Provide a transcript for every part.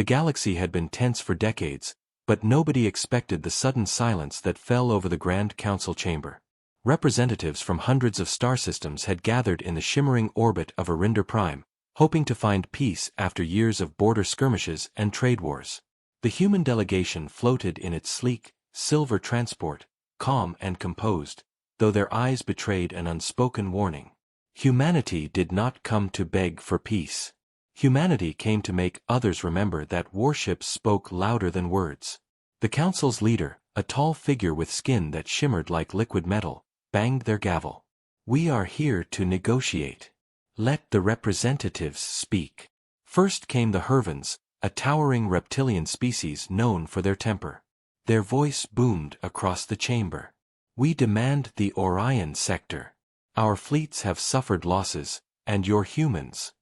The galaxy had been tense for decades, but nobody expected the sudden silence that fell over the Grand Council chamber. Representatives from hundreds of star systems had gathered in the shimmering orbit of Arinder Prime, hoping to find peace after years of border skirmishes and trade wars. The human delegation floated in its sleek, silver transport, calm and composed, though their eyes betrayed an unspoken warning. Humanity did not come to beg for peace. Humanity came to make others remember that warships spoke louder than words. The council's leader, a tall figure with skin that shimmered like liquid metal, banged their gavel. "We are here to negotiate. Let the representatives speak." First came the Hervans, a towering reptilian species known for their temper. Their voice boomed across the chamber. "We demand the Orion sector. Our fleets have suffered losses, and your humans."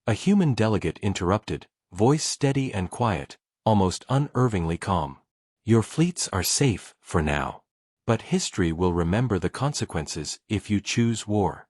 A human delegate interrupted, voice steady and quiet, almost unnervingly calm. "Your fleets are safe for now. But history will remember the consequences if you choose war."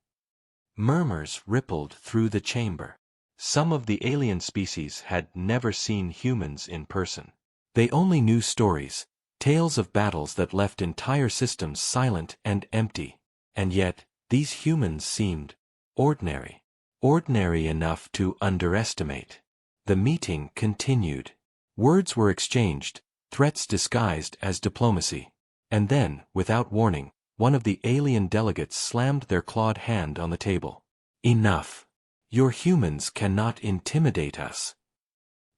Murmurs rippled through the chamber. Some of the alien species had never seen humans in person. They only knew stories, tales of battles that left entire systems silent and empty. And yet, these humans seemed ordinary. Ordinary enough to underestimate. The meeting continued. Words were exchanged, threats disguised as diplomacy. And then, without warning, one of the alien delegates slammed their clawed hand on the table. "Enough. Your humans cannot intimidate us."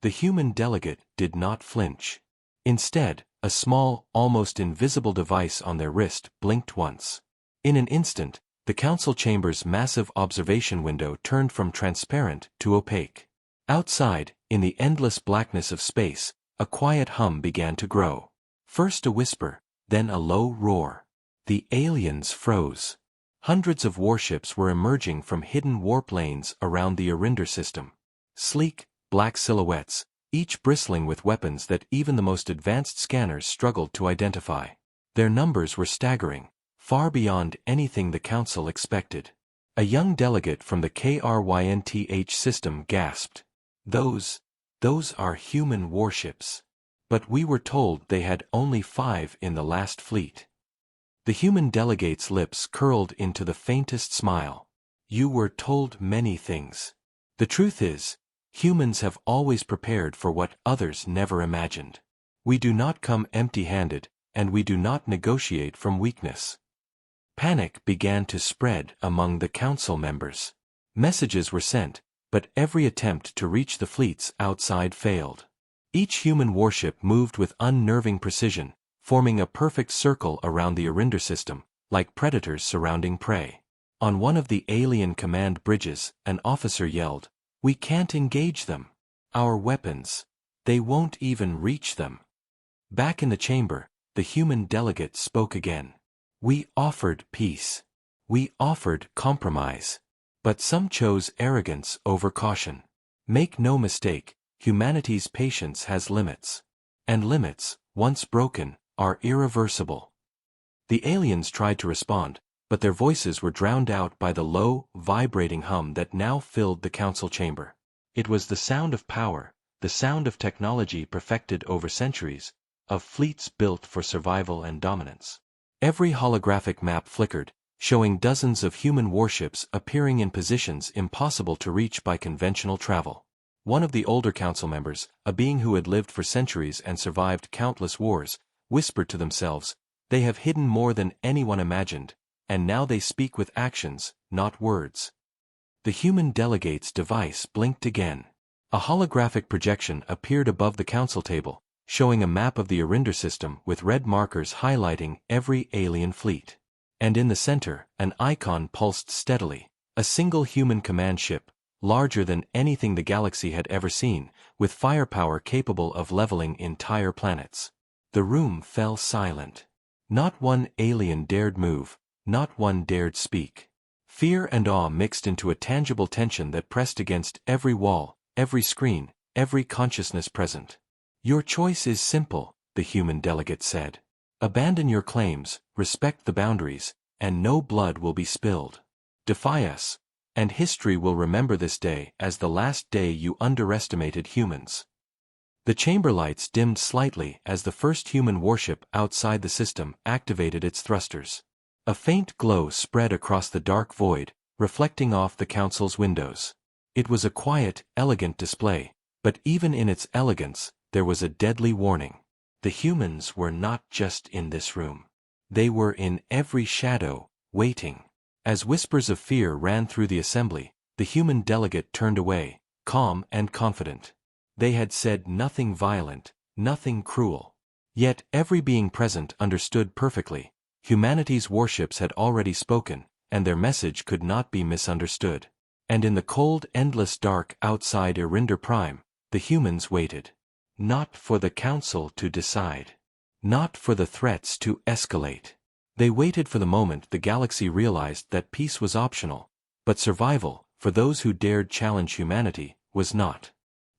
The human delegate did not flinch. Instead, a small, almost invisible device on their wrist blinked once. In an instant, the council chamber's massive observation window turned from transparent to opaque. Outside, in the endless blackness of space, a quiet hum began to grow. First a whisper, then a low roar. The aliens froze. Hundreds of warships were emerging from hidden warp lanes around the Arinder system. Sleek, black silhouettes, each bristling with weapons that even the most advanced scanners struggled to identify. Their numbers were staggering, far beyond anything the council expected. A young delegate from the KRYNTH system gasped. Those are human warships. But we were told they had only 5 in the last fleet." The human delegate's lips curled into the faintest smile. "You were told many things. The truth is, humans have always prepared for what others never imagined. We do not come empty-handed, and we do not negotiate from weakness." Panic began to spread among the council members. Messages were sent, but every attempt to reach the fleets outside failed. Each human warship moved with unnerving precision, forming a perfect circle around the Arinder system, like predators surrounding prey. On one of the alien command bridges, an officer yelled, "We can't engage them. Our weapons. They won't even reach them." Back in the chamber, the human delegate spoke again. "We offered peace. We offered compromise. But some chose arrogance over caution. Make no mistake, humanity's patience has limits. And limits, once broken, are irreversible." The aliens tried to respond, but their voices were drowned out by the low, vibrating hum that now filled the council chamber. It was the sound of power, the sound of technology perfected over centuries, of fleets built for survival and dominance. Every holographic map flickered, showing dozens of human warships appearing in positions impossible to reach by conventional travel. One of the older council members, a being who had lived for centuries and survived countless wars, whispered to themselves, "They have hidden more than anyone imagined, and now they speak with actions, not words." The human delegate's device blinked again. A holographic projection appeared above the council table, showing a map of the Arinder system with red markers highlighting every alien fleet. And in the center, an icon pulsed steadily, a single human command ship, larger than anything the galaxy had ever seen, with firepower capable of leveling entire planets. The room fell silent. Not one alien dared move, not one dared speak. Fear and awe mixed into a tangible tension that pressed against every wall, every screen, every consciousness present. "Your choice is simple," the human delegate said. "Abandon your claims, respect the boundaries, and no blood will be spilled. Defy us, and history will remember this day as the last day you underestimated humans." The chamber lights dimmed slightly as the first human warship outside the system activated its thrusters. A faint glow spread across the dark void, reflecting off the council's windows. It was a quiet, elegant display, but even in its elegance, there was a deadly warning. The humans were not just in this room. They were in every shadow, waiting. As whispers of fear ran through the assembly, the human delegate turned away, calm and confident. They had said nothing violent, nothing cruel. Yet every being present understood perfectly. Humanity's warships had already spoken, and their message could not be misunderstood. And in the cold, endless dark outside Erinder Prime, the humans waited. Not for the council to decide. Not for the threats to escalate. They waited for the moment the galaxy realized that peace was optional, but survival, for those who dared challenge humanity, was not.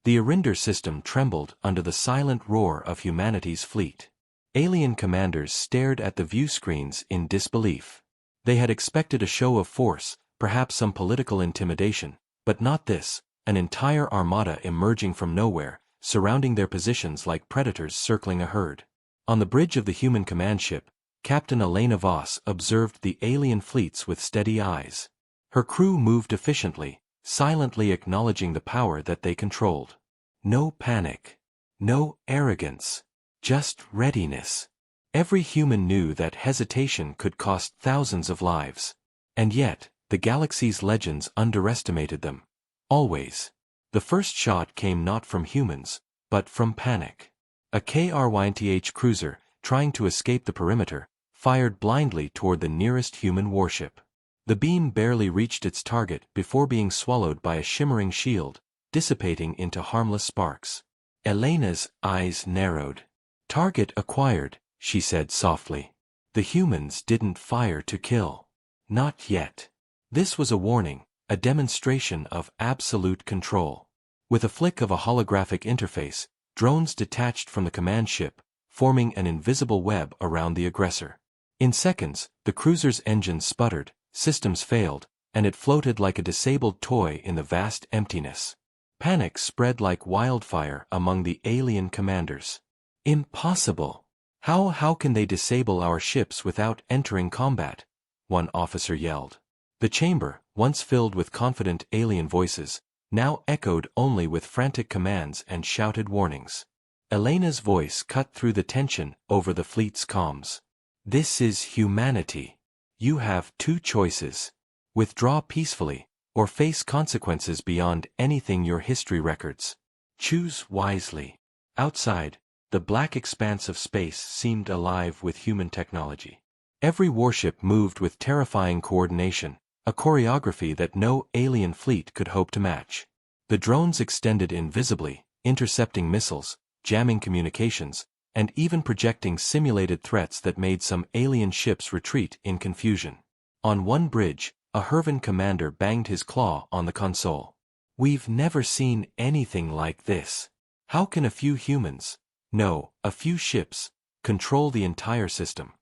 The Erinder system trembled under the silent roar of humanity's fleet. Alien commanders stared at the view screens in disbelief. They had expected a show of force, perhaps some political intimidation, but not this, an entire armada emerging from nowhere, surrounding their positions like predators circling a herd. On the bridge of the human command ship, Captain Elena Voss observed the alien fleets with steady eyes. Her crew moved efficiently, silently acknowledging the power that they controlled. No panic. No arrogance. Just readiness. Every human knew that hesitation could cost thousands of lives. And yet, the galaxy's legends underestimated them. Always. The first shot came not from humans, but from panic. A KRYNTH cruiser, trying to escape the perimeter, fired blindly toward the nearest human warship. The beam barely reached its target before being swallowed by a shimmering shield, dissipating into harmless sparks. Elena's eyes narrowed. "Target acquired," she said softly. "The humans didn't fire to kill. Not yet." This was a warning, a demonstration of absolute control. With a flick of a holographic interface, drones detached from the command ship, forming an invisible web around the aggressor. In seconds, the cruiser's engines sputtered, systems failed, and it floated like a disabled toy in the vast emptiness. Panic spread like wildfire among the alien commanders. "Impossible! How can they disable our ships without entering combat?" one officer yelled. The chamber, once filled with confident alien voices, now echoed only with frantic commands and shouted warnings. Elena's voice cut through the tension over the fleet's comms. "This is humanity. You have two choices. Withdraw peacefully, or face consequences beyond anything your history records. Choose wisely." Outside, the black expanse of space seemed alive with human technology. Every warship moved with terrifying coordination, a choreography that no alien fleet could hope to match. The drones extended invisibly, intercepting missiles, jamming communications, and even projecting simulated threats that made some alien ships retreat in confusion. On one bridge, a Hervan commander banged his claw on the console. "We've never seen anything like this. How can a few humans, no, a few ships, control the entire system?"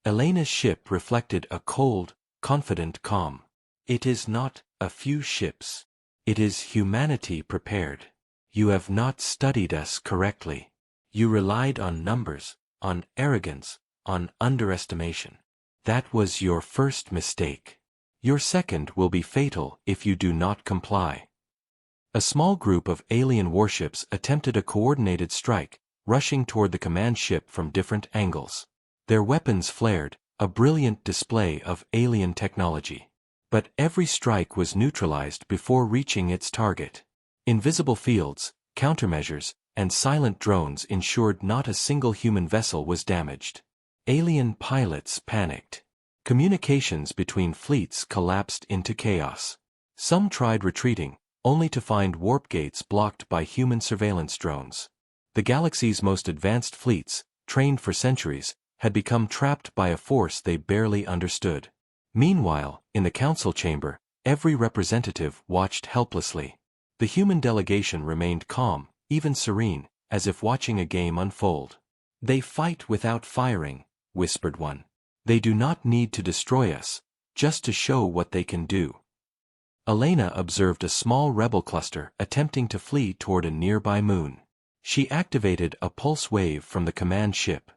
Elena's ship reflected a cold, confident calm. "It is not a few ships. It is humanity prepared. You have not studied us correctly. You relied on numbers, on arrogance, on underestimation. That was your first mistake. Your second will be fatal if you do not comply." A small group of alien warships attempted a coordinated strike, rushing toward the command ship from different angles. Their weapons flared, a brilliant display of alien technology. But every strike was neutralized before reaching its target. Invisible fields, countermeasures, and silent drones ensured not a single human vessel was damaged. Alien pilots panicked. Communications between fleets collapsed into chaos. Some tried retreating, only to find warp gates blocked by human surveillance drones. The galaxy's most advanced fleets, trained for centuries, had become trapped by a force they barely understood. Meanwhile, in the council chamber, every representative watched helplessly. The human delegation remained calm, even serene, as if watching a game unfold. "They fight without firing," whispered one. "They do not need to destroy us, just to show what they can do." Elena observed a small rebel cluster attempting to flee toward a nearby moon. She activated a pulse wave from the command ship.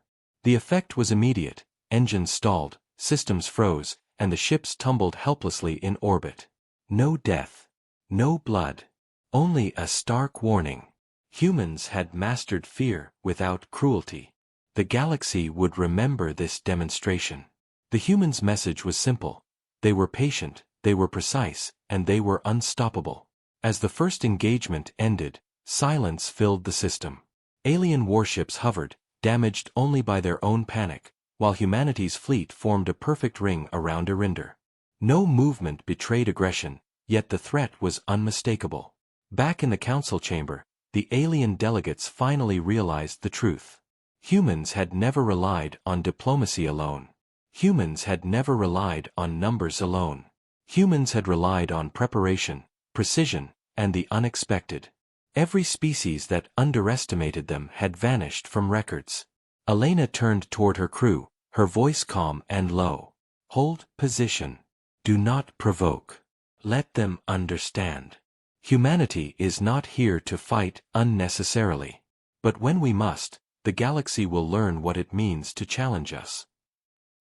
The effect was immediate: engines stalled, systems froze, and the ships tumbled helplessly in orbit. No death. No blood. Only a stark warning. Humans had mastered fear without cruelty. The galaxy would remember this demonstration. The humans' message was simple. They were patient, they were precise, and they were unstoppable. As the first engagement ended, silence filled the system. Alien warships hovered, damaged only by their own panic, while humanity's fleet formed a perfect ring around Erinder. No movement betrayed aggression, yet the threat was unmistakable. Back in the council chamber, the alien delegates finally realized the truth. Humans had never relied on diplomacy alone. Humans had never relied on numbers alone. Humans had relied on preparation, precision, and the unexpected. Every species that underestimated them had vanished from records. Elena turned toward her crew, her voice calm and low. Hold position. Do not provoke. Let them understand. Humanity is not here to fight unnecessarily. But when we must, the galaxy will learn what it means to challenge us.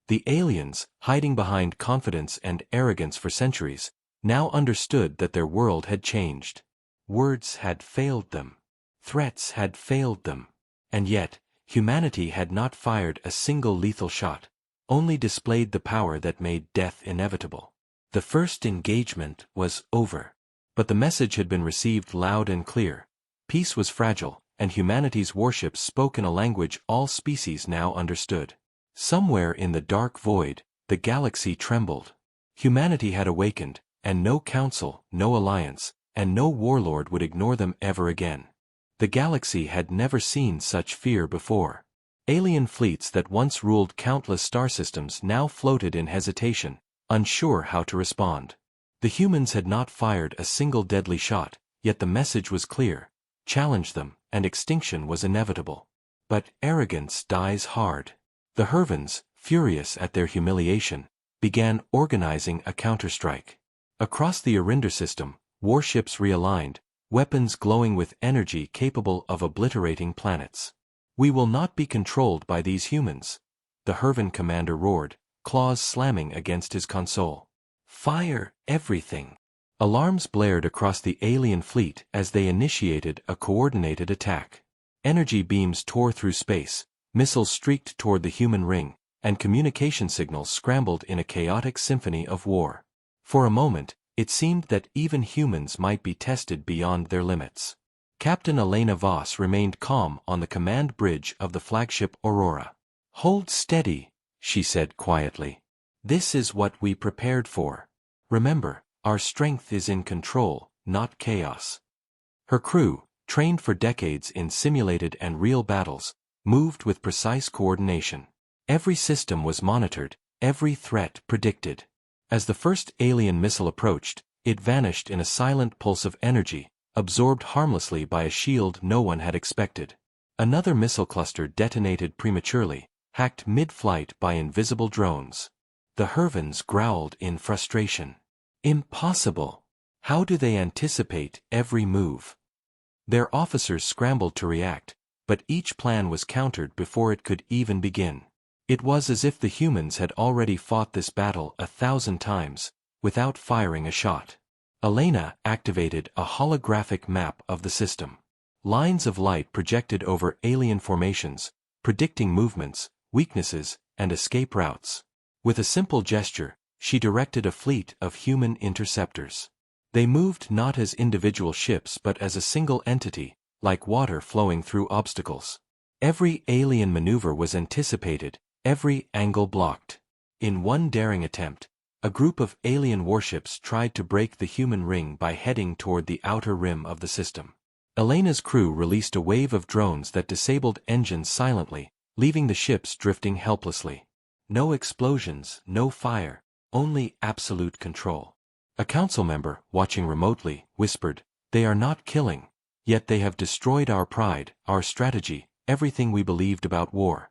The aliens, hiding behind confidence and arrogance for centuries, now understood that their world had changed. Words had failed them. Threats had failed them. And yet, humanity had not fired a single lethal shot, only displayed the power that made death inevitable. The first engagement was over. But the message had been received loud and clear. Peace was fragile, and humanity's warships spoke in a language all species now understood. Somewhere in the dark void, the galaxy trembled. Humanity had awakened, and no council, no alliance, and no warlord would ignore them ever again. The galaxy had never seen such fear before. Alien fleets that once ruled countless star systems now floated in hesitation, unsure how to respond. The humans had not fired a single deadly shot, yet the message was clear: challenge them, and extinction was inevitable. But arrogance dies hard. The Hervans, furious at their humiliation, began organizing a counterstrike. Across the Erinder system, warships realigned, weapons glowing with energy capable of obliterating planets. We will not be controlled by these humans, the Hervan commander roared, claws slamming against his console. Fire everything. Alarms blared across the alien fleet as they initiated a coordinated attack. Energy beams tore through space, missiles streaked toward the human ring, and communication signals scrambled in a chaotic symphony of war. For a moment, it seemed that even humans might be tested beyond their limits. Captain Elena Voss remained calm on the command bridge of the flagship Aurora. Hold steady, she said quietly. This is what we prepared for. Remember, our strength is in control, not chaos. Her crew, trained for decades in simulated and real battles, moved with precise coordination. Every system was monitored, every threat predicted. As the first alien missile approached, it vanished in a silent pulse of energy, absorbed harmlessly by a shield no one had expected. Another missile cluster detonated prematurely, hacked mid-flight by invisible drones. The Hervans growled in frustration. Impossible! How do they anticipate every move? Their officers scrambled to react, but each plan was countered before it could even begin. It was as if the humans had already fought this battle 1,000 times, without firing a shot. Elena activated a holographic map of the system. Lines of light projected over alien formations, predicting movements, weaknesses, and escape routes. With a simple gesture, she directed a fleet of human interceptors. They moved not as individual ships but as a single entity, like water flowing through obstacles. Every alien maneuver was anticipated, every angle blocked. In one daring attempt, a group of alien warships tried to break the human ring by heading toward the outer rim of the system. Elena's crew released a wave of drones that disabled engines silently, leaving the ships drifting helplessly. No explosions, no fire, only absolute control. A council member, watching remotely, whispered, "They are not killing, yet they have destroyed our pride, our strategy, everything we believed about war."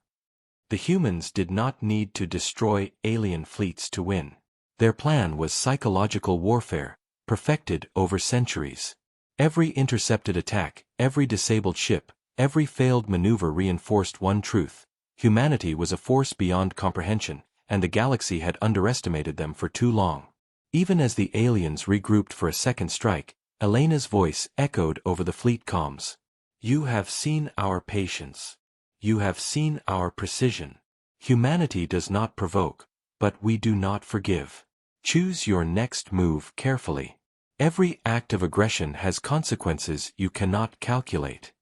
The humans did not need to destroy alien fleets to win. Their plan was psychological warfare, perfected over centuries. Every intercepted attack, every disabled ship, Every failed maneuver reinforced one truth: humanity was a force beyond comprehension, and the galaxy had underestimated them for too long. Even as the aliens regrouped for a second strike, Elena's voice echoed over the fleet comms. "You have seen our patience. You have seen our precision. Humanity does not provoke, but we do not forgive. Choose your next move carefully. Every act of aggression has consequences you cannot calculate."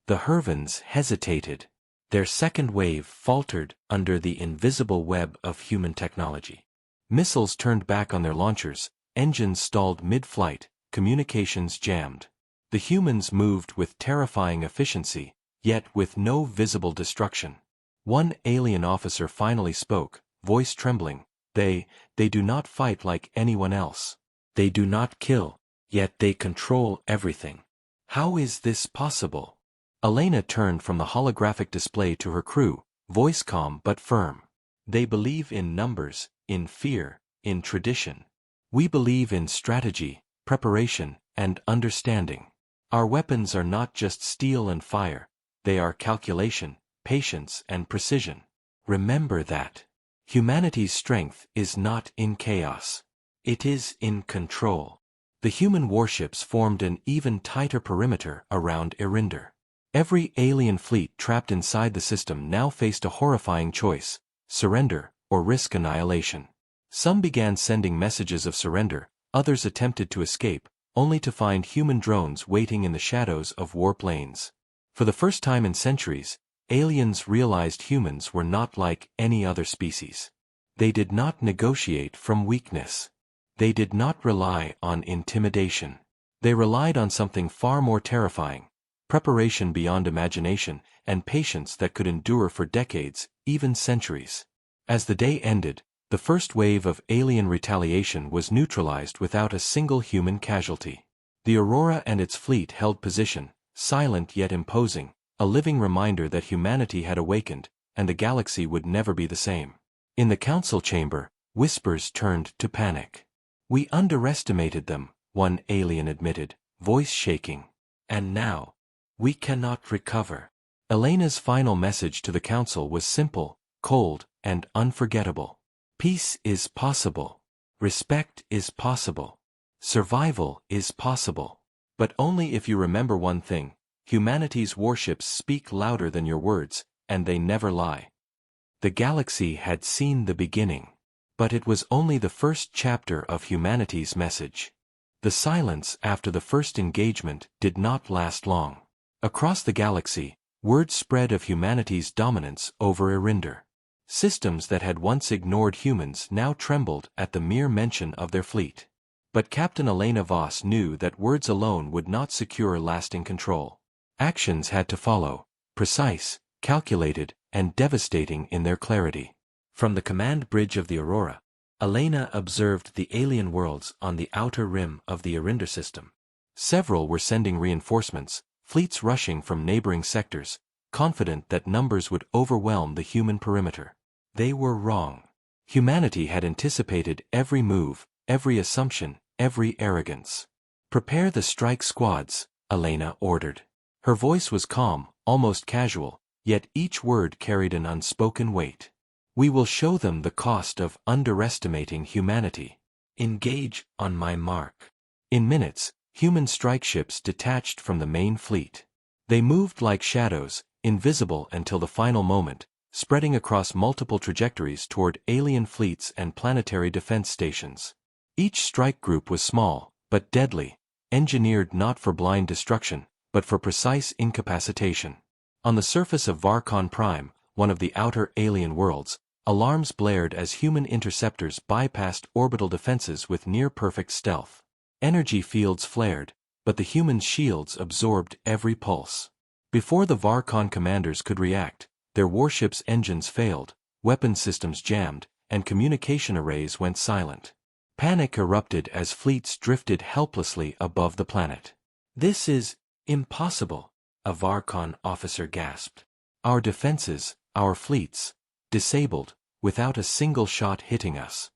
The Hervans hesitated. Their second wave faltered under the invisible web of human technology. Missiles turned back on their launchers, engines stalled mid-flight, communications jammed. The humans moved with terrifying efficiency, yet with no visible destruction. One alien officer finally spoke, voice trembling. They do not fight like anyone else. They do not kill, yet they control everything. How is this possible? Elena turned from the holographic display to her crew, voice calm but firm. They believe in numbers, in fear, in tradition. We believe in strategy, preparation, and understanding. Our weapons are not just steel and fire, they are calculation, patience, and precision. Remember that. Humanity's strength is not in chaos. It is in control. The human warships formed an even tighter perimeter around Erinder. Every alien fleet trapped inside the system now faced a horrifying choice: surrender or risk annihilation. Some began sending messages of surrender, others attempted to escape, only to find human drones waiting in the shadows of warp lanes. For the first time in centuries, aliens realized humans were not like any other species. They did not negotiate from weakness. They did not rely on intimidation. They relied on something far more terrifying: preparation beyond imagination, and patience that could endure for decades, even centuries. As the day ended, the first wave of alien retaliation was neutralized without a single human casualty. The Aurora and its fleet held position, silent yet imposing, a living reminder that humanity had awakened, and the galaxy would never be the same. In the council chamber, whispers turned to panic. "We underestimated them," one alien admitted, voice shaking. "And now, we cannot recover." Elena's final message to the council was simple, cold, and unforgettable. Peace is possible. Respect is possible. Survival is possible. But only if you remember one thing: humanity's warships speak louder than your words, and they never lie. The galaxy had seen the beginning. But it was only the first chapter of humanity's message. The silence after the first engagement did not last long. Across the galaxy, word spread of humanity's dominance over Erinder. Systems that had once ignored humans now trembled at the mere mention of their fleet. But Captain Elena Voss knew that words alone would not secure lasting control. Actions had to follow, precise, calculated, and devastating in their clarity. From the command bridge of the Aurora, Elena observed the alien worlds on the outer rim of the Erinder system. Several were sending reinforcements, fleets rushing from neighboring sectors, confident that numbers would overwhelm the human perimeter. They were wrong. Humanity had anticipated every move, every assumption, every arrogance. "Prepare the strike squads," Elena ordered. Her voice was calm, almost casual, yet each word carried an unspoken weight. "We will show them the cost of underestimating humanity. Engage on my mark." In minutes, human strike ships detached from the main fleet. They moved like shadows, invisible until the final moment, spreading across multiple trajectories toward alien fleets and planetary defense stations. Each strike group was small, but deadly, engineered not for blind destruction, but for precise incapacitation. On the surface of Varkon Prime, one of the outer alien worlds, alarms blared as human interceptors bypassed orbital defenses with near-perfect stealth. Energy fields flared, but the humans' shields absorbed every pulse. Before the Varkon commanders could react, their warships' engines failed, weapon systems jammed, and communication arrays went silent. Panic erupted as fleets drifted helplessly above the planet. "This is impossible," a Varkon officer gasped. "Our defenses, our fleets, disabled, without a single shot hitting us."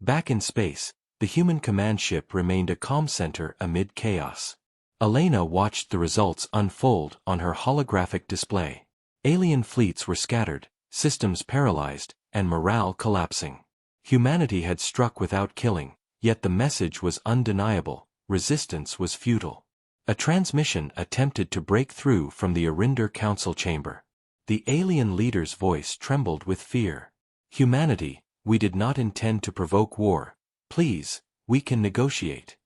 Back in space, the human command ship remained a calm center amid chaos. Elena watched the results unfold on her holographic display. Alien fleets were scattered, systems paralyzed, and morale collapsing. Humanity had struck without killing, yet the message was undeniable: resistance was futile. A transmission attempted to break through from the Arinder Council chamber. The alien leader's voice trembled with fear. "Humanity, we did not intend to provoke war. Please, we can negotiate."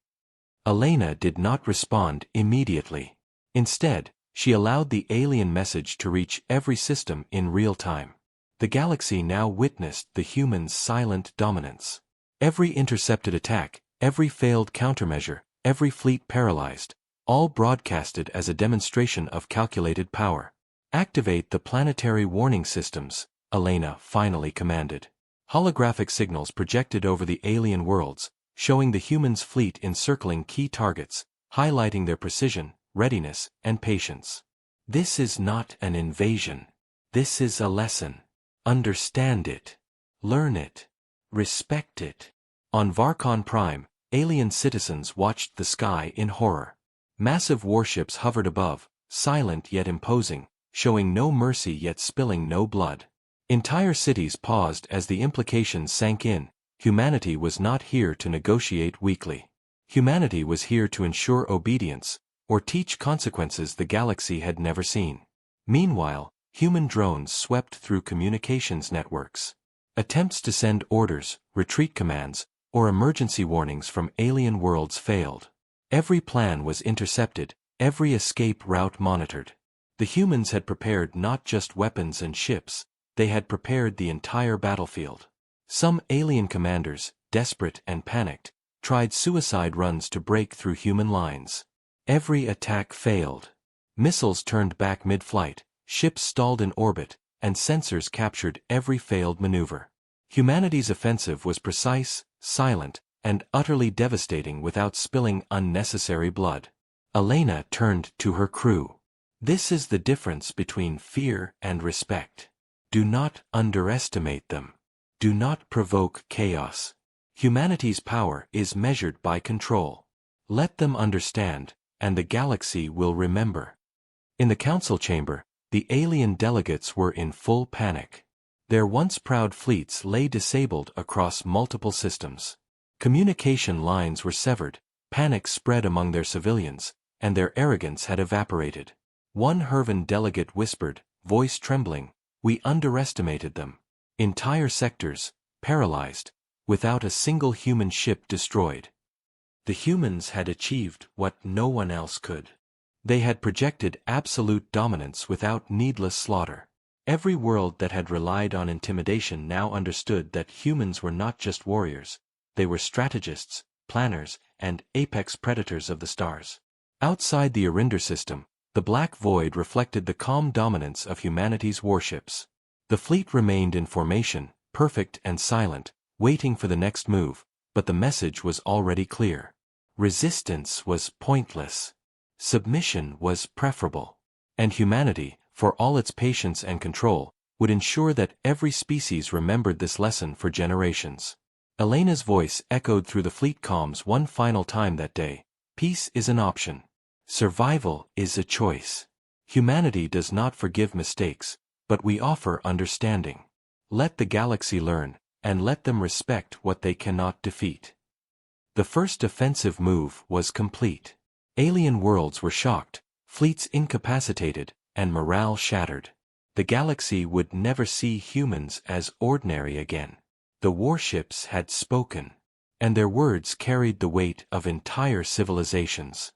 Elena did not respond immediately. Instead, she allowed the alien message to reach every system in real time. The galaxy now witnessed the humans' silent dominance. Every intercepted attack, every failed countermeasure, every fleet paralyzed, all broadcasted as a demonstration of calculated power. "Activate the planetary warning systems," Elena finally commanded. Holographic signals projected over the alien worlds, showing the humans' fleet encircling key targets, highlighting their precision, readiness, and patience. "This is not an invasion. This is a lesson. Understand it. Learn it. Respect it." On Varkon Prime, alien citizens watched the sky in horror. Massive warships hovered above, silent yet imposing, showing no mercy yet spilling no blood. Entire cities paused as the implications sank in. Humanity was not here to negotiate weakly. Humanity was here to ensure obedience, or teach consequences the galaxy had never seen. Meanwhile, human drones swept through communications networks. Attempts to send orders, retreat commands, or emergency warnings from alien worlds failed. Every plan was intercepted, every escape route monitored. The humans had prepared not just weapons and ships, they had prepared the entire battlefield. Some alien commanders, desperate and panicked, tried suicide runs to break through human lines. Every attack failed. Missiles turned back mid-flight, ships stalled in orbit, and sensors captured every failed maneuver. Humanity's offensive was precise, silent, and utterly devastating without spilling unnecessary blood. Elena turned to her crew. "This is the difference between fear and respect. Do not underestimate them. Do not provoke chaos. Humanity's power is measured by control. Let them understand, and the galaxy will remember." In the council chamber, the alien delegates were in full panic. Their once proud fleets lay disabled across multiple systems. Communication lines were severed, panic spread among their civilians, and their arrogance had evaporated. One Hervan delegate whispered, voice trembling, "We underestimated them. Entire sectors, paralyzed, without a single human ship destroyed." The humans had achieved what no one else could. They had projected absolute dominance without needless slaughter. Every world that had relied on intimidation now understood that humans were not just warriors, they were strategists, planners, and apex predators of the stars. Outside the Arinder system, the black void reflected the calm dominance of humanity's warships. The fleet remained in formation, perfect and silent, waiting for the next move, but the message was already clear. Resistance was pointless. Submission was preferable. And humanity, for all its patience and control, would ensure that every species remembered this lesson for generations. Elena's voice echoed through the fleet comms one final time that day. "Peace is an option. Survival is a choice. Humanity does not forgive mistakes, but we offer understanding. Let the galaxy learn, and let them respect what they cannot defeat." The first offensive move was complete. Alien worlds were shocked, fleets incapacitated, and morale shattered. The galaxy would never see humans as ordinary again. The warships had spoken, and their words carried the weight of entire civilizations.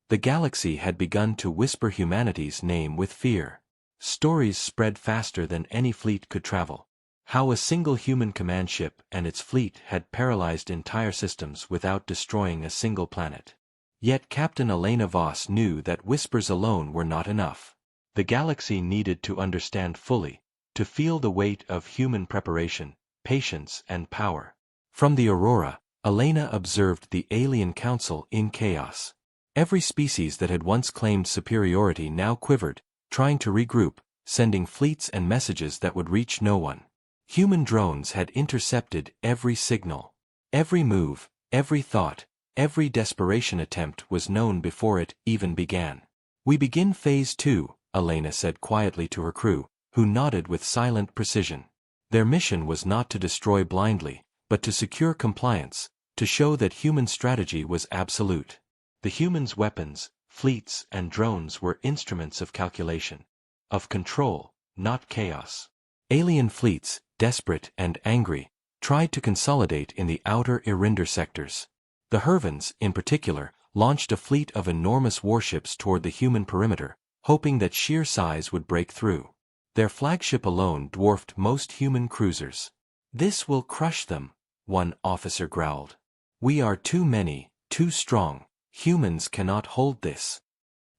The galaxy had begun to whisper humanity's name with fear. Stories spread faster than any fleet could travel. How a single human command ship and its fleet had paralyzed entire systems without destroying a single planet. Yet Captain Elena Voss knew that whispers alone were not enough. The galaxy needed to understand fully, to feel the weight of human preparation, patience, and power. From the Aurora, Elena observed the alien council in chaos. Every species that had once claimed superiority now quivered, trying to regroup, sending fleets and messages that would reach no one. Human drones had intercepted every signal. Every move, every thought, Every desperation attempt was known before it even began. "We begin Phase 2, Elena said quietly to her crew, who nodded with silent precision. Their mission was not to destroy blindly, but to secure compliance, to show that human strategy was absolute. The humans' weapons, fleets, and drones were instruments of calculation, of control, not chaos. Alien fleets, desperate and angry, tried to consolidate in the outer Irinder sectors. The Hervans, in particular, launched a fleet of enormous warships toward the human perimeter, hoping that sheer size would break through. Their flagship alone dwarfed most human cruisers. "This will crush them," one officer growled. "We are too many, too strong. Humans cannot hold this."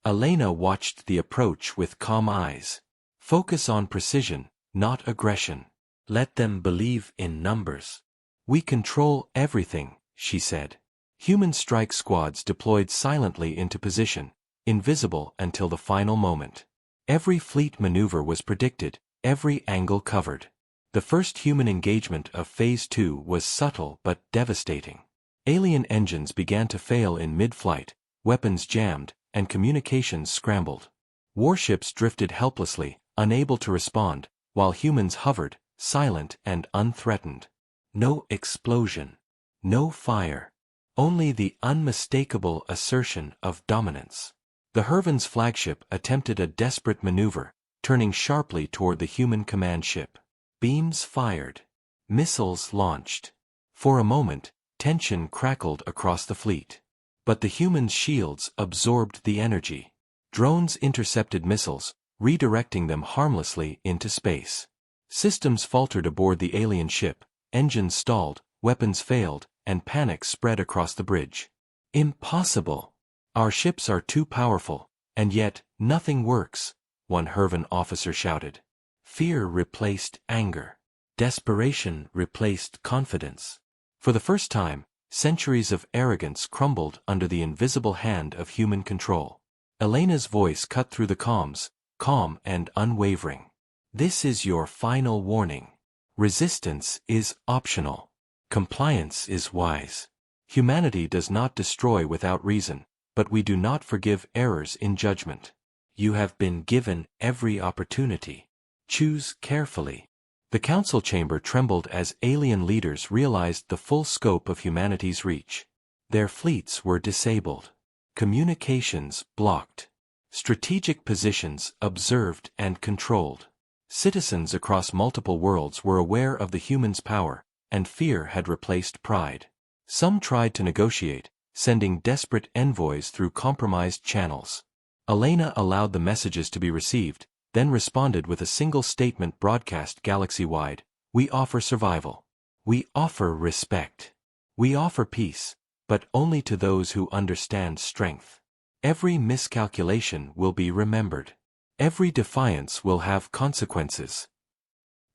Elena watched the approach with calm eyes. "Focus on precision, not aggression. Let them believe in numbers. We control everything," she said. Human strike squads deployed silently into position, invisible until the final moment. Every fleet maneuver was predicted, every angle covered. The first human engagement of Phase 2 was subtle but devastating. Alien engines began to fail in mid-flight, weapons jammed, and communications scrambled. Warships drifted helplessly, unable to respond, while humans hovered, silent and unthreatened. No explosion. No fire. Only the unmistakable assertion of dominance. The Hervan's flagship attempted a desperate maneuver, turning sharply toward the human command ship. Beams fired. Missiles launched. For a moment, tension crackled across the fleet. But the humans' shields absorbed the energy. Drones intercepted missiles, redirecting them harmlessly into space. Systems faltered aboard the alien ship, engines stalled, weapons failed, and panic spread across the bridge. "Impossible! Our ships are too powerful, and yet, nothing works," one Hervan officer shouted. Fear replaced anger. Desperation replaced confidence. For the first time, centuries of arrogance crumbled under the invisible hand of human control. Elena's voice cut through the comms, calm and unwavering. "This is your final warning. Resistance is optional. Compliance is wise. Humanity does not destroy without reason, but we do not forgive errors in judgment. You have been given every opportunity. Choose carefully." The council chamber trembled as alien leaders realized the full scope of humanity's reach. Their fleets were disabled. Communications blocked. Strategic positions observed and controlled. Citizens across multiple worlds were aware of the humans' power, and fear had replaced pride. Some tried to negotiate, sending desperate envoys through compromised channels. Elena allowed the messages to be received, then responded with a single statement broadcast galaxy-wide: "We offer survival. We offer respect. We offer peace, but only to those who understand strength. Every miscalculation will be remembered. Every defiance will have consequences."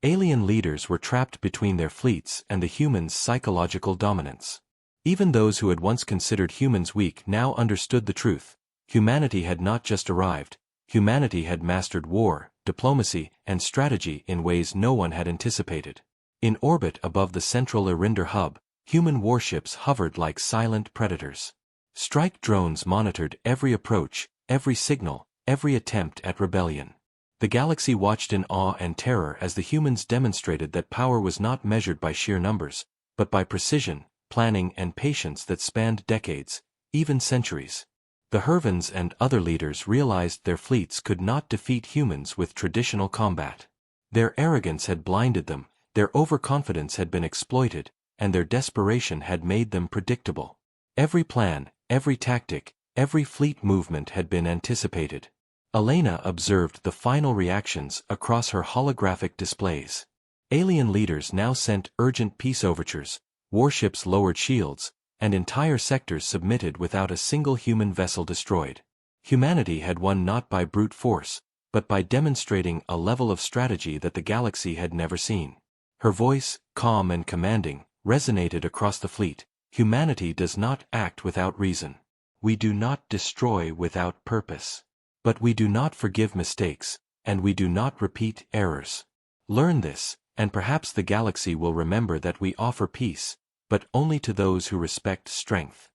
Alien leaders were trapped between their fleets and the humans' psychological dominance. Even those who had once considered humans weak now understood the truth. Humanity had not just arrived. Humanity had mastered war, diplomacy, and strategy in ways no one had anticipated. In orbit above the central Irinder hub, human warships hovered like silent predators. Strike drones monitored every approach, every signal, every attempt at rebellion. The galaxy watched in awe and terror as the humans demonstrated that power was not measured by sheer numbers, but by precision, planning, and patience that spanned decades, even centuries. The Hervans and other leaders realized their fleets could not defeat humans with traditional combat. Their arrogance had blinded them, their overconfidence had been exploited, and their desperation had made them predictable. Every plan, every tactic, every fleet movement had been anticipated. Elena observed the final reactions across her holographic displays. Alien leaders now sent urgent peace overtures, warships lowered shields, and entire sectors submitted without a single human vessel destroyed. Humanity had won not by brute force, but by demonstrating a level of strategy that the galaxy had never seen. Her voice, calm and commanding, resonated across the fleet. "Humanity does not act without reason. We do not destroy without purpose. But we do not forgive mistakes, and we do not repeat errors. Learn this, and perhaps the galaxy will remember that we offer peace, but only to those who respect strength."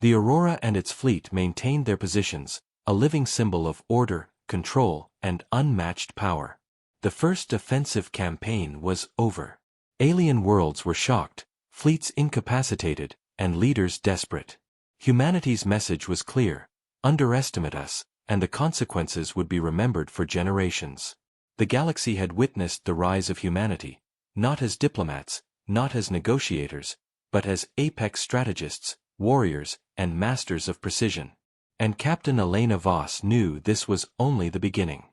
The Aurora and its fleet maintained their positions, a living symbol of order, control, and unmatched power. The first offensive campaign was over. Alien worlds were shocked, fleets incapacitated, and leaders desperate. Humanity's message was clear: underestimate us, and the consequences would be remembered for generations. The galaxy had witnessed the rise of humanity, not as diplomats, not as negotiators, but as apex strategists, warriors, and masters of precision. And Captain Elena Voss knew this was only the beginning.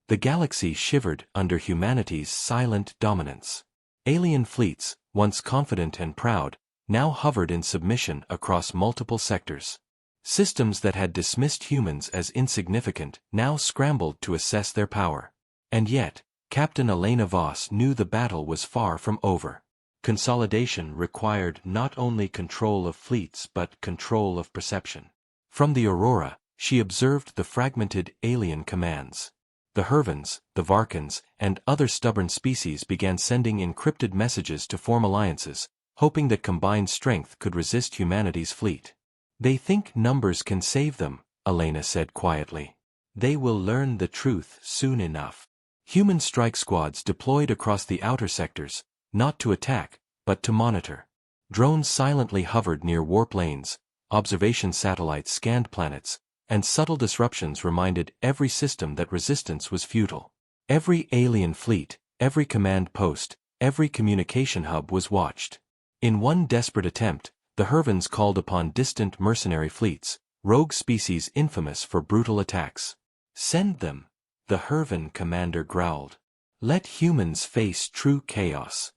The galaxy shivered under humanity's silent dominance. Alien fleets, once confident and proud, now hovered in submission across multiple sectors. Systems that had dismissed humans as insignificant now scrambled to assess their power. And yet, Captain Elena Voss knew the battle was far from over. Consolidation required not only control of fleets but control of perception. From the Aurora, she observed the fragmented alien commands. The Hervans, the Varkans, and other stubborn species began sending encrypted messages to form alliances, hoping that combined strength could resist humanity's fleet. "They think numbers can save them," Elena said quietly. "They will learn the truth soon enough." Human strike squads deployed across the outer sectors, not to attack, but to monitor. Drones silently hovered near warp lanes, observation satellites scanned planets, and subtle disruptions reminded every system that resistance was futile. Every alien fleet, every command post, every communication hub was watched. In one desperate attempt, the Hervans called upon distant mercenary fleets, rogue species infamous for brutal attacks. "Send them," the Hervan commander growled. "Let humans face true chaos."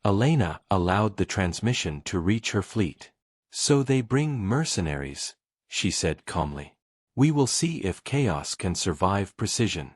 Elena allowed the transmission to reach her fleet. "So they bring mercenaries," she said calmly. "We will see if chaos can survive precision."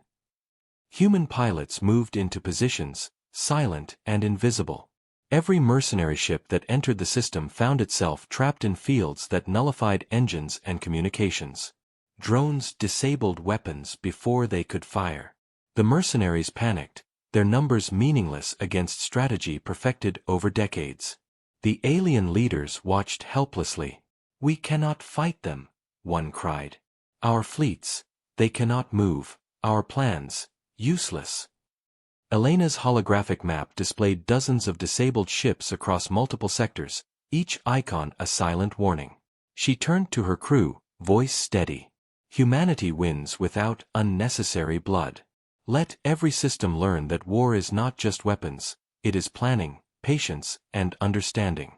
Human pilots moved into positions, silent and invisible. Every mercenary ship that entered the system found itself trapped in fields that nullified engines and communications. Drones disabled weapons before they could fire. The mercenaries panicked, their numbers meaningless against strategy perfected over decades. The alien leaders watched helplessly. "We cannot fight them," one cried. "Our fleets, they cannot move. Our plans, useless." Elena's holographic map displayed dozens of disabled ships across multiple sectors, each icon a silent warning. She turned to her crew, voice steady. "Humanity wins without unnecessary blood. Let every system learn that war is not just weapons, it is planning, patience, and understanding."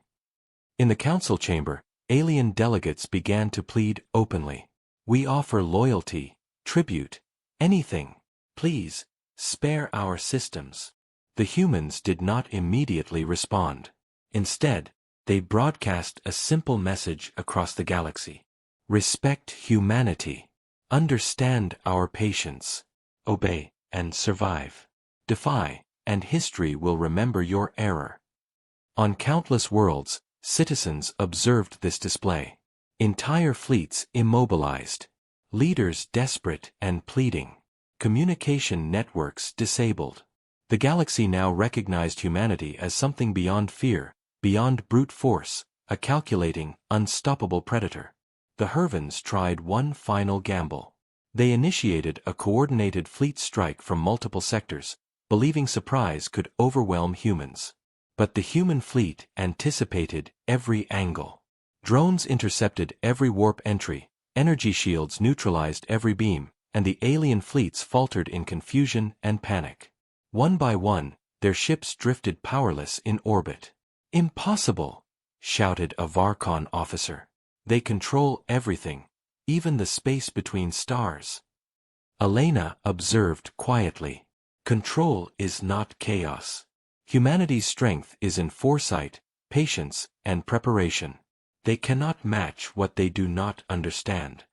In the council chamber, alien delegates began to plead openly. "We offer loyalty, tribute, anything. Please, spare our systems." The humans did not immediately respond. Instead, they broadcast a simple message across the galaxy. "Respect humanity. Understand our patience. Obey, and survive. Defy, and history will remember your error." On countless worlds, citizens observed this display. Entire fleets immobilized. Leaders desperate and pleading. Communication networks disabled. The galaxy now recognized humanity as something beyond fear, beyond brute force, a calculating, unstoppable predator. The Hervans tried one final gamble. They initiated a coordinated fleet strike from multiple sectors, believing surprise could overwhelm humans. But the human fleet anticipated every angle. Drones intercepted every warp entry, energy shields neutralized every beam, and the alien fleets faltered in confusion and panic. One by one, their ships drifted powerless in orbit. "Impossible!" shouted a Varkan officer. "They control everything, even the space between stars." Elena observed quietly. "Control is not chaos. Humanity's strength is in foresight, patience, and preparation. They cannot match what they do not understand."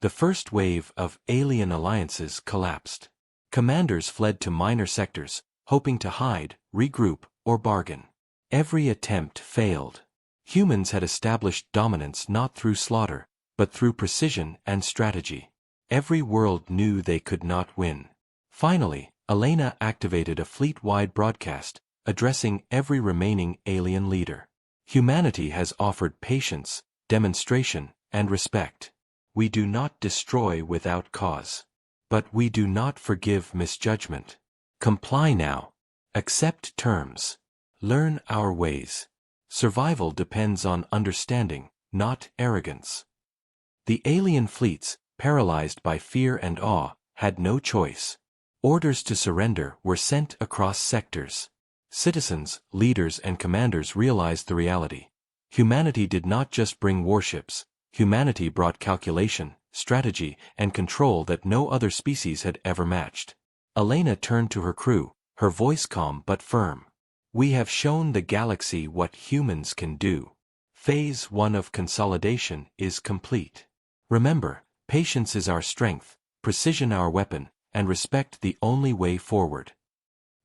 The first wave of alien alliances collapsed. Commanders fled to minor sectors, hoping to hide, regroup, or bargain. Every attempt failed. Humans had established dominance not through slaughter, but through precision and strategy. Every world knew they could not win. Finally, Elena activated a fleet-wide broadcast, addressing every remaining alien leader. "Humanity has offered patience, demonstration, and respect. We do not destroy without cause. But we do not forgive misjudgment. Comply now. Accept terms. Learn our ways. Survival depends on understanding, not arrogance. The alien fleets, paralyzed by fear and awe, had no choice. Orders to surrender were sent across sectors. Citizens, leaders, and commanders realized the reality. Humanity did not just bring warships. Humanity brought calculation, strategy, and control that no other species had ever matched. Elena turned to her crew, her voice calm but firm. We have shown the galaxy what humans can do. Phase 1 of consolidation is complete. Remember, patience is our strength, precision our weapon, and respect the only way forward.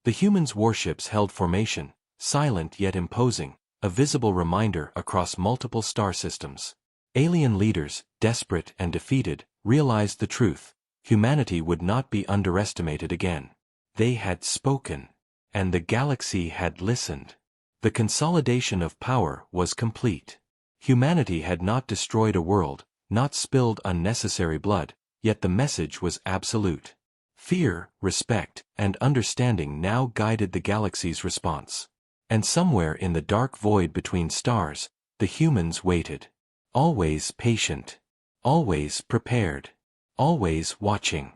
The humans' warships held formation, silent yet imposing, a visible reminder across multiple star systems. Alien leaders, desperate and defeated, realized the truth. Humanity would not be underestimated again. They had spoken, and the galaxy had listened. The consolidation of power was complete. Humanity had not destroyed a world, not spilled unnecessary blood, yet the message was absolute. Fear, respect, and understanding now guided the galaxy's response. And somewhere in the dark void between stars, the humans waited. Always patient. Always prepared. Always watching.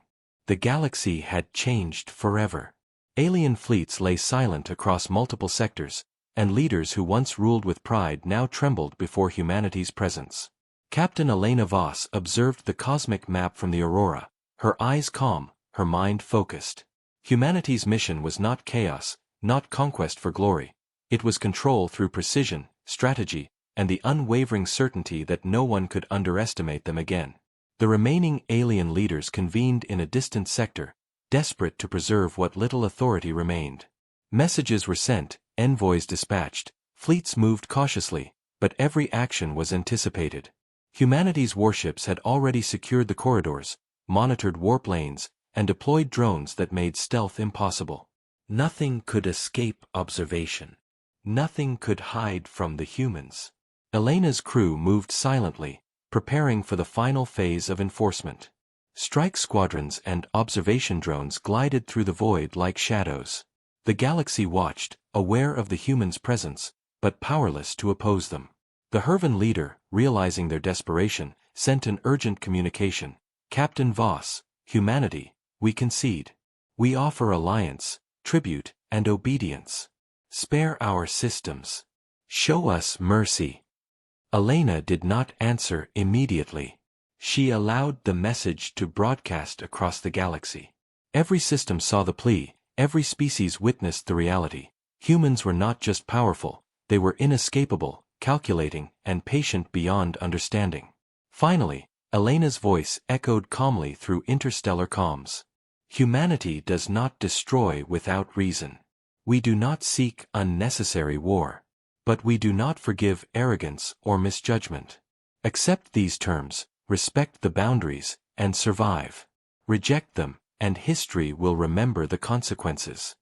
The galaxy had changed forever. Alien fleets lay silent across multiple sectors, and leaders who once ruled with pride now trembled before humanity's presence. Captain Elena Voss observed the cosmic map from the Aurora, her eyes calm, her mind focused. Humanity's mission was not chaos, not conquest for glory. It was control through precision, strategy, and the unwavering certainty that no one could underestimate them again. The remaining alien leaders convened in a distant sector, desperate to preserve what little authority remained. Messages were sent, envoys dispatched, fleets moved cautiously, but every action was anticipated. Humanity's warships had already secured the corridors, monitored warp lanes, and deployed drones that made stealth impossible. Nothing could escape observation. Nothing could hide from the humans. Elena's crew moved silently, preparing for the final phase of enforcement. Strike squadrons and observation drones glided through the void like shadows. The galaxy watched, aware of the humans' presence, but powerless to oppose them. The Hervan leader, realizing their desperation, sent an urgent communication. Captain Voss, humanity, we concede. We offer alliance, tribute, and obedience. Spare our systems. Show us mercy. Elena did not answer immediately. She allowed the message to broadcast across the galaxy. Every system saw the plea, every species witnessed the reality. Humans were not just powerful, they were inescapable, calculating, and patient beyond understanding. Finally, Elena's voice echoed calmly through interstellar comms. Humanity does not destroy without reason. We do not seek unnecessary war. But we do not forgive arrogance or misjudgment. Accept these terms, respect the boundaries, and survive. Reject them, and history will remember the consequences.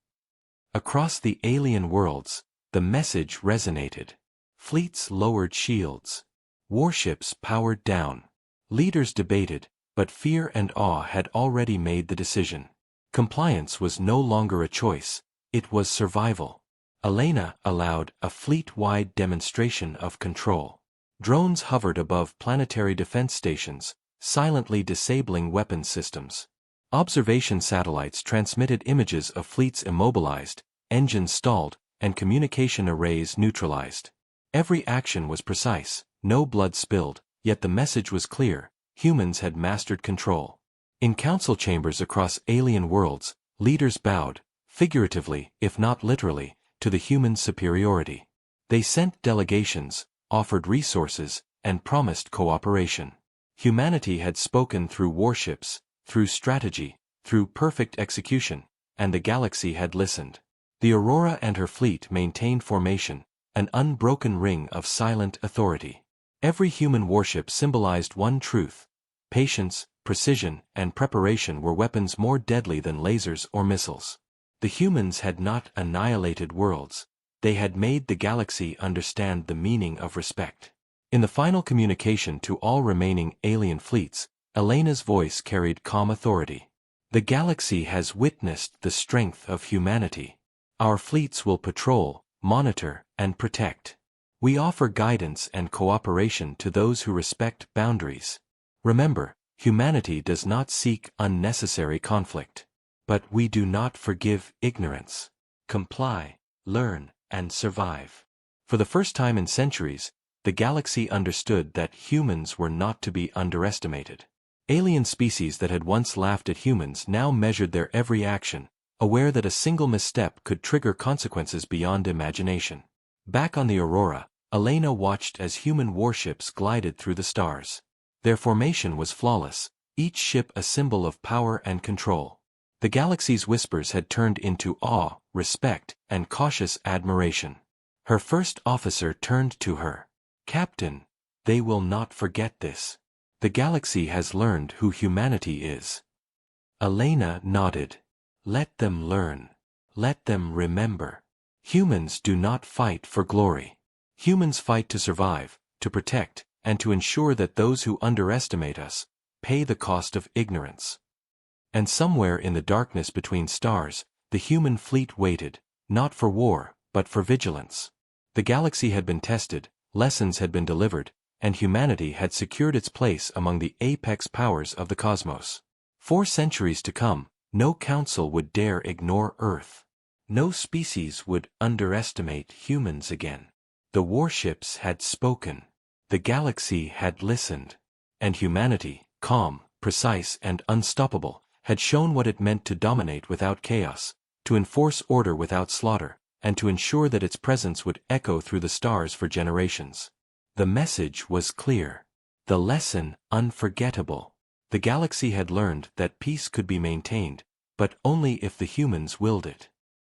Across the alien worlds, the message resonated. Fleets lowered shields. Warships powered down. Leaders debated, but fear and awe had already made the decision. Compliance was no longer a choice, it was survival. Elena allowed a fleet-wide demonstration of control. Drones hovered above planetary defense stations, silently disabling weapons systems. Observation satellites transmitted images of fleets immobilized, engines stalled, and communication arrays neutralized. Every action was precise, no blood spilled, yet the message was clear: humans had mastered control. In council chambers across alien worlds, leaders bowed, figuratively, if not literally, to the human superiority. They sent delegations, offered resources, and promised cooperation. Humanity had spoken through warships, through strategy, through perfect execution, and the galaxy had listened. The Aurora and her fleet maintained formation, an unbroken ring of silent authority. Every human warship symbolized one truth: patience, precision, and preparation were weapons more deadly than lasers or missiles. The humans had not annihilated worlds. They had made the galaxy understand the meaning of respect. In the final communication to all remaining alien fleets, Elena's voice carried calm authority. The galaxy has witnessed the strength of humanity. Our fleets will patrol, monitor, and protect. We offer guidance and cooperation to those who respect boundaries. Remember, humanity does not seek unnecessary conflict. But we do not forgive ignorance. Comply, learn, and survive. For the first time in centuries, the galaxy understood that humans were not to be underestimated. Alien species that had once laughed at humans now measured their every action, aware that a single misstep could trigger consequences beyond imagination. Back on the Aurora, Elena watched as human warships glided through the stars. Their formation was flawless, each ship a symbol of power and control. The galaxy's whispers had turned into awe, respect, and cautious admiration. Her first officer turned to her. "Captain, they will not forget this. The galaxy has learned who humanity is." Elena nodded. "Let them learn. Let them remember. Humans do not fight for glory. Humans fight to survive, to protect, and to ensure that those who underestimate us pay the cost of ignorance." And somewhere in the darkness between stars, the human fleet waited, not for war, but for vigilance. The galaxy had been tested, lessons had been delivered, and humanity had secured its place among the apex powers of the cosmos. For centuries to come, no council would dare ignore Earth. No species would underestimate humans again. The warships had spoken. The galaxy had listened. And humanity, calm, precise, and unstoppable, had shown what it meant to dominate without chaos, to enforce order without slaughter, and to ensure that its presence would echo through the stars for generations. The message was clear. The lesson unforgettable. The galaxy had learned that peace could be maintained, but only if the humans willed it.